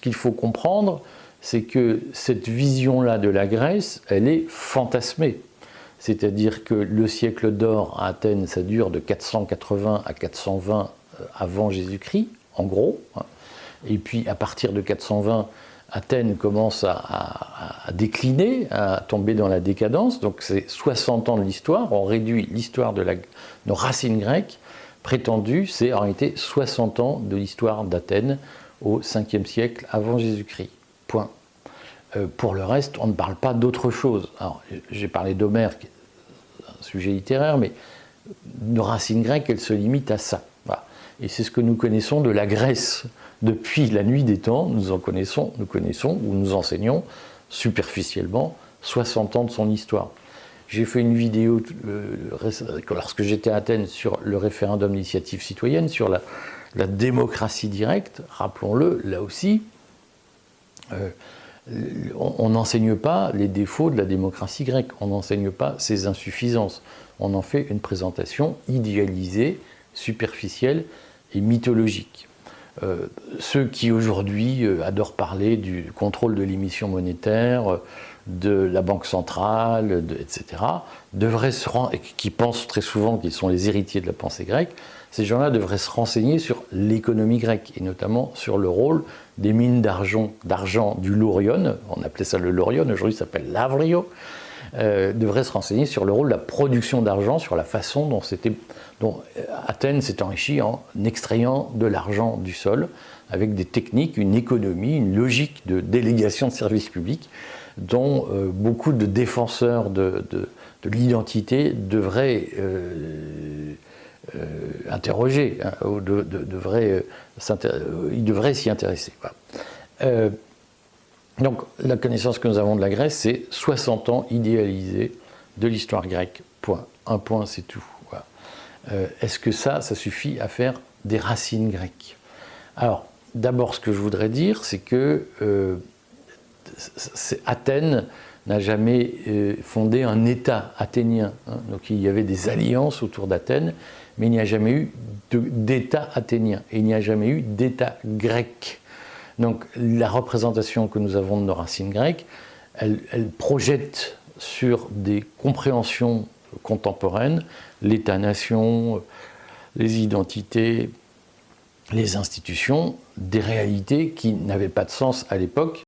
Ce qu'il faut comprendre, c'est que cette vision-là de la Grèce, elle est fantasmée. C'est-à-dire que le siècle d'or à Athènes, ça dure de 480 à 420 avant Jésus-Christ, en gros. Et puis à partir de 420, Athènes commence à décliner, à tomber dans la décadence. Donc c'est 60 ans de l'histoire. On réduit l'histoire de nos racines grecques prétendues, c'est en réalité 60 ans de l'histoire d'Athènes au 5e siècle avant Jésus-Christ. Point. Pour le reste, on ne parle pas d'autre chose. Alors, j'ai parlé d'Homère, qui est un sujet littéraire, mais nos racines grecques, elles se limitent à ça. Voilà. Et c'est ce que nous connaissons de la Grèce. Depuis la nuit des temps, nous connaissons ou nous enseignons superficiellement 60 ans de son histoire. J'ai fait une vidéo lorsque j'étais à Athènes sur le référendum d'initiative citoyenne, sur la démocratie directe. Rappelons-le, là aussi, on n'enseigne pas les défauts de la démocratie grecque, on n'enseigne pas ses insuffisances. On en fait une présentation idéalisée, superficielle et mythologique. Ceux qui aujourd'hui adorent parler du contrôle de l'émission monétaire, de la banque centrale, etc., devraient se rendre, et qui pensent très souvent qu'ils sont les héritiers de la pensée grecque, ces gens-là devraient se renseigner sur l'économie grecque, et notamment sur le rôle des mines d'argent du Laurion, on appelait ça le Laurion, aujourd'hui ça s'appelle l'Avrio, devraient se renseigner sur le rôle de la production d'argent, sur la façon dont Athènes s'est enrichie en extrayant de l'argent du sol, avec des techniques, une économie, une logique de délégation de services publics, dont beaucoup de défenseurs de l'identité devraient interroger, hein, ou ils devraient s'y intéresser. Voilà. Donc la connaissance que nous avons de la Grèce, c'est 60 ans idéalisés de l'histoire grecque. Point. Un point, c'est tout. Voilà. Est-ce que ça suffit à faire des racines grecques? Alors, d'abord, ce que je voudrais dire, c'est que Athènes n'a jamais fondé un État athénien. Hein. Donc il y avait des alliances autour d'Athènes, mais il n'y a jamais eu d'État athénien. Et il n'y a jamais eu d'État grec. Donc la représentation que nous avons de nos racines grecques, elle projette sur des compréhensions contemporaines, l'État-nation, les identités, les institutions, des réalités qui n'avaient pas de sens à l'époque